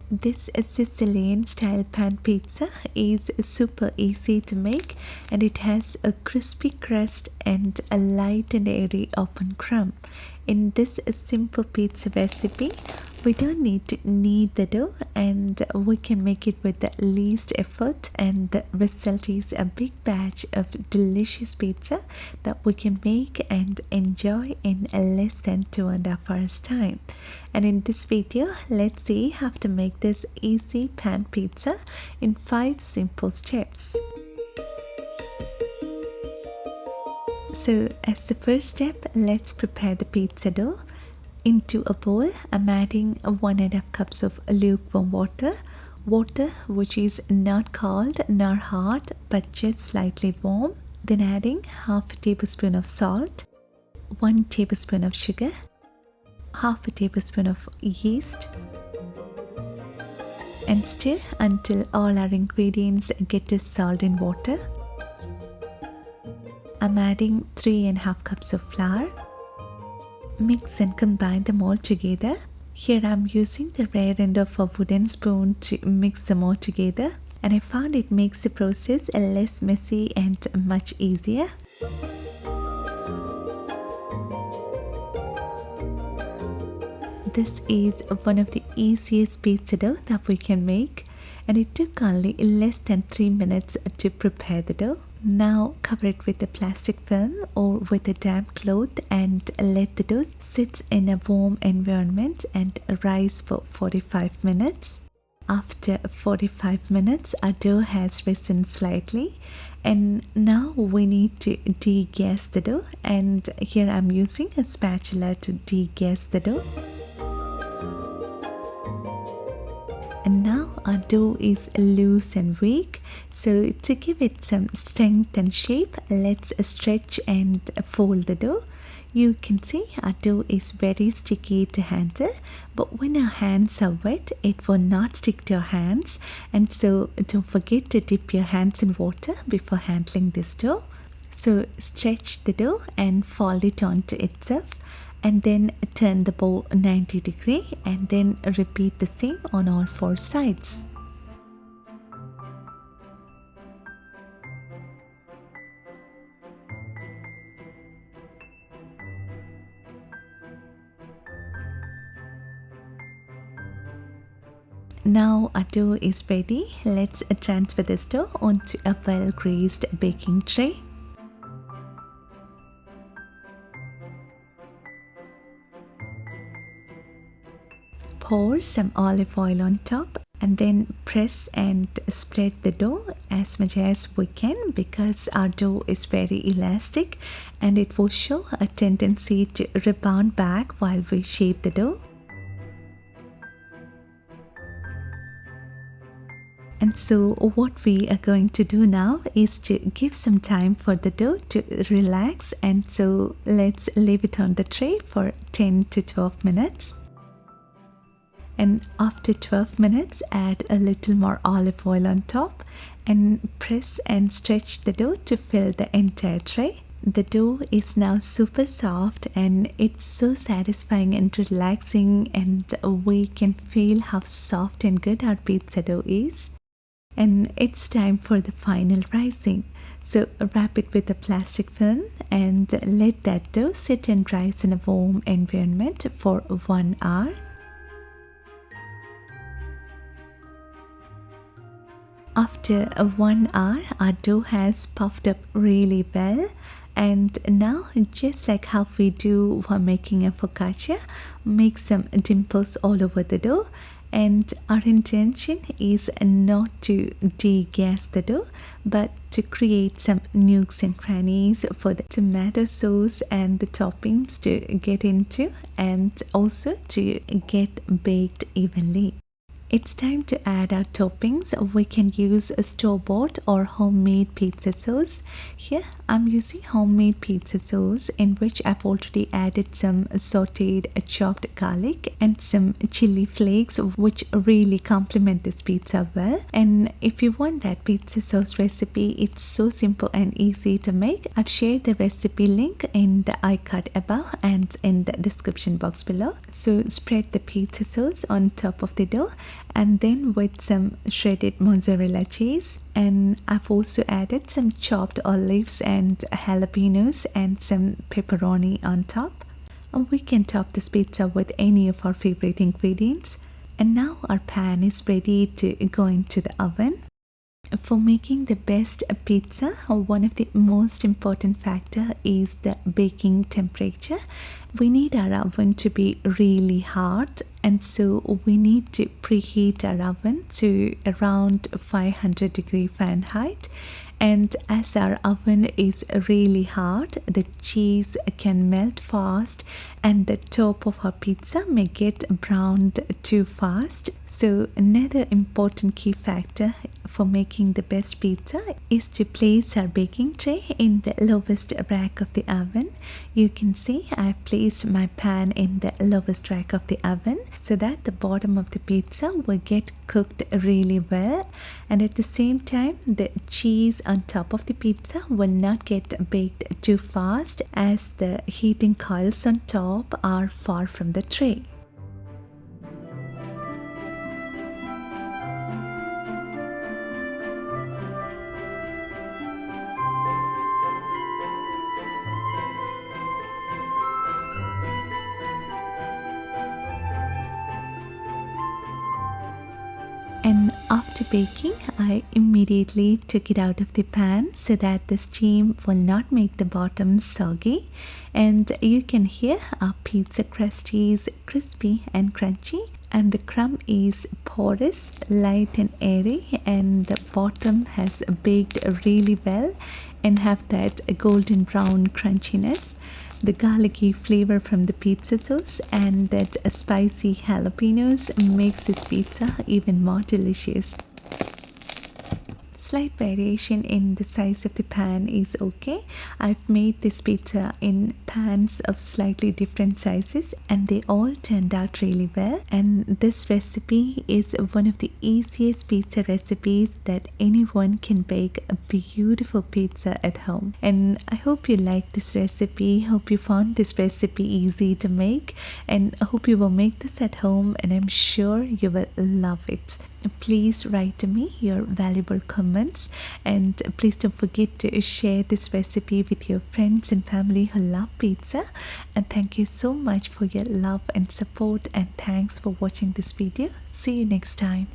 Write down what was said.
This Sicilian style pan pizza is super easy to make, and it has a crispy crust and a light and airy open crumb. In this simple pizza recipe, we don't need to knead the dough, and we can make it with the least effort, and the result is a big batch of delicious pizza that we can make and enjoy in less than 2.5 hours time. And in this video, let's see how to make this easy pan pizza in 5 simple steps. So as the first step, let's prepare the pizza dough. Into a bowl, I'm adding 1.5 cups of lukewarm water which is not cold nor hot but just slightly warm. Then adding half a tablespoon of salt, 1 tablespoon of sugar, half a tablespoon of yeast, and stir until all our ingredients get dissolved in water. I'm adding 3.5 cups of flour. Mix and combine them all together. Here I'm using the rear end of a wooden spoon to mix them all together, and I found it makes the process less messy and much easier. This is one of the easiest pizza dough that we can make, and it took only less than 3 minutes to prepare the dough. Now cover it with a plastic film or with a damp cloth and let the dough sit in a warm environment and rise for 45 minutes. After 45 minutes, our dough has risen slightly, and now we need to degas the dough, and here I'm using a spatula to degas the dough. And now our dough is loose and weak, so to give it some strength and shape, let's stretch and fold the dough. You can see our dough is very sticky to handle, but when our hands are wet, it will not stick to our hands, and so don't forget to dip your hands in water before handling this dough. So stretch the dough and fold it onto itself, and then turn the bowl 90 degrees, and then repeat the same on all 4 sides. Now our dough is ready. Let's transfer this dough onto a well-greased baking tray. Pour some olive oil on top, and then press and spread the dough as much as we can, because our dough is very elastic and it will show a tendency to rebound back while we shape the dough. And so what we are going to do now is to give some time for the dough to relax, and so let's leave it on the tray for 10 to 12 minutes. And after 12 minutes, add a little more olive oil on top and press and stretch the dough to fill the entire tray. The dough is now super soft and it's so satisfying and relaxing, and we can feel how soft and good our pizza dough is. And it's time for the final rising. So wrap it with a plastic film and let that dough sit and rise in a warm environment for 1 hour. After 1 hour, our dough has puffed up really well, and now, just like how we do while making a focaccia, make some dimples all over the dough. And our intention is not to degas the dough, but to create some nooks and crannies for the tomato sauce and the toppings to get into, and also to get baked evenly. It's time to add our toppings. We can use a store-bought or homemade pizza sauce. Here I'm using homemade pizza sauce in which I've already added some sauteed chopped garlic and some chili flakes, which really complement this pizza well. And if you want that pizza sauce recipe, it's so simple and easy to make. I've shared the recipe link in the iCard above and in the description box below. So spread the pizza sauce on top of the dough, and then with some shredded mozzarella cheese. And I've also added some chopped olives and jalapenos and some pepperoni on top. And we can top this pizza with any of our favorite ingredients. And now our pan is ready to go into the oven. For making the best pizza, one of the most important factor is the baking temperature. We need our oven to be really hot, and so we need to preheat our oven to around 500 Fahrenheit. And as our oven is really hot, the cheese can melt fast and the top of our pizza may get browned too fast. So another important key factor for making the best pizza is to place our baking tray in the lowest rack of the oven. You can see I've placed my pan in the lowest rack of the oven so that the bottom of the pizza will get cooked really well, and at the same time the cheese on top of the pizza will not get baked too fast as the heating coils on top are far from the tray. And after baking, I immediately took it out of the pan so that the steam will not make the bottom soggy. And you can hear our pizza crust is crispy and crunchy, and the crumb is porous, light and airy, and the bottom has baked really well and have that golden brown crunchiness. The garlicky flavor from the pizza sauce and that spicy jalapenos makes this pizza even more delicious. Slight variation in the size of the pan is okay. I've made this pizza in pans of slightly different sizes and they all turned out really well. And this recipe is one of the easiest pizza recipes that anyone can bake a beautiful pizza at home. And I hope you like this recipe. Hope you found this recipe easy to make, and I hope you will make this at home, and I'm sure you will love it. Please write to me your valuable comments, and please don't forget to share this recipe with your friends and family who love pizza. And thank you so much for your love and support, and thanks for watching this video. See you next time.